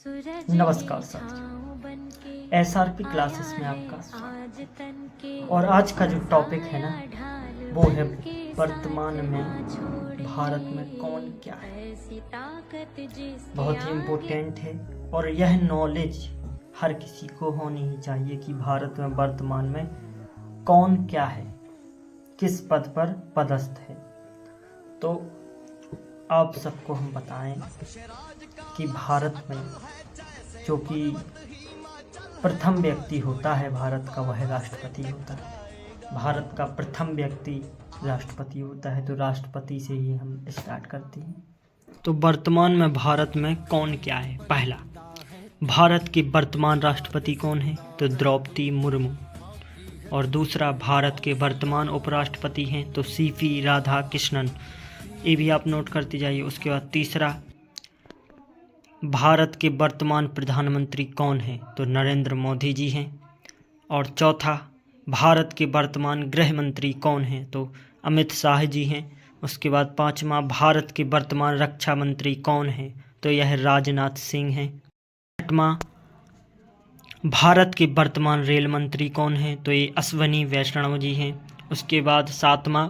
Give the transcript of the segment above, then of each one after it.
नमस्कार साथियों, SRP classes में आपका स्वागत। और आज का जो टॉपिक है ना, वो है वर्तमान में भारत में कौन क्या है। बहुत ही इम्पोर्टेंट है और यह नॉलेज हर किसी को होनी ही चाहिए कि भारत में वर्तमान में कौन क्या है, किस पद पर पदस्थ है। तो आप सबको हम बताएं कि भारत में जो कि प्रथम व्यक्ति होता है भारत का, वह राष्ट्रपति होता है। भारत का प्रथम व्यक्ति राष्ट्रपति होता है। तो राष्ट्रपति से ही हम स्टार्ट करते हैं। तो वर्तमान में भारत में कौन क्या है। पहला, भारत के वर्तमान राष्ट्रपति कौन है, तो द्रौपदी मुर्मू। और दूसरा, भारत के वर्तमान उपराष्ट्रपति हैं तो सीपी राधाकृष्णन, ये भी आप नोट करते जाइए। उसके बाद तीसरा, भारत के वर्तमान प्रधानमंत्री कौन हैं, तो नरेंद्र मोदी जी हैं। और चौथा, भारत के वर्तमान गृह मंत्री कौन हैं, तो अमित शाह जी हैं। उसके बाद पांचवा, भारत के वर्तमान रक्षा मंत्री कौन हैं, तो यह राजनाथ सिंह हैं। छठवां, भारत के वर्तमान रेल मंत्री कौन हैं, तो ये अश्विनी वैष्णव जी हैं। उसके बाद सातवां,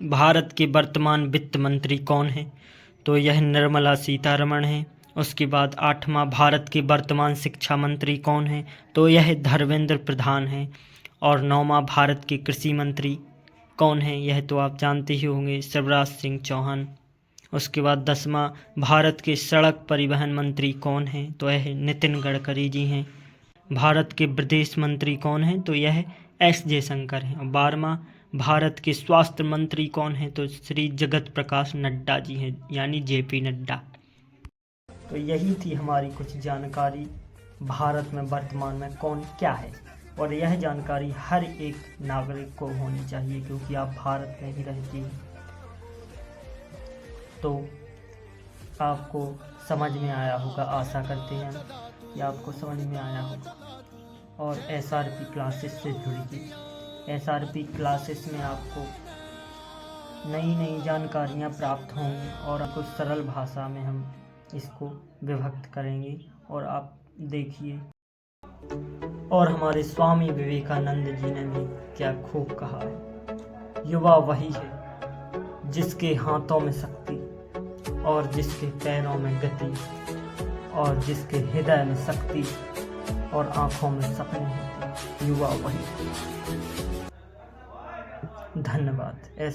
भारत के वर्तमान वित्त मंत्री कौन हैं, तो यह निर्मला सीतारमण हैं। उसके बाद आठवां, भारत के वर्तमान शिक्षा मंत्री कौन हैं, तो यह धर्मेंद्र प्रधान हैं। और नौवां, भारत के कृषि मंत्री कौन हैं, यह तो आप जानते ही होंगे, शिवराज सिंह चौहान। उसके बाद 10वां, भारत के सड़क परिवहन मंत्री कौन हैं, तो यह नितिन गडकरी जी हैं। भारत के विदेश मंत्री कौन हैं, तो यह एस जयशंकर हैं। और 12वां, भारत के स्वास्थ्य मंत्री कौन हैं, तो श्री जगत प्रकाश नड्डा जी हैं, यानी जेपी नड्डा। तो यही थी हमारी कुछ जानकारी भारत में वर्तमान में कौन क्या है। और यह जानकारी हर एक नागरिक को होनी चाहिए, क्योंकि आप भारत में ही रहते हैं। तो आपको समझ में आया होगा, आशा करते हैं कि आपको समझ में आया होगा। और एसआरपी क्लासेस से जुड़िए। एसआरपी क्लासेस में आपको नई नई जानकारियाँ प्राप्त होंगी और आपको सरल भाषा में हम इसको विभक्त करेंगे। और आप देखिए, और हमारे स्वामी विवेकानंद जी ने भी क्या खूब कहा है, युवा वही है जिसके हाथों में शक्ति और जिसके पैरों में गति और जिसके हृदय में शक्ति और आंखों में सपने होते। युवा वही। धन्यवाद।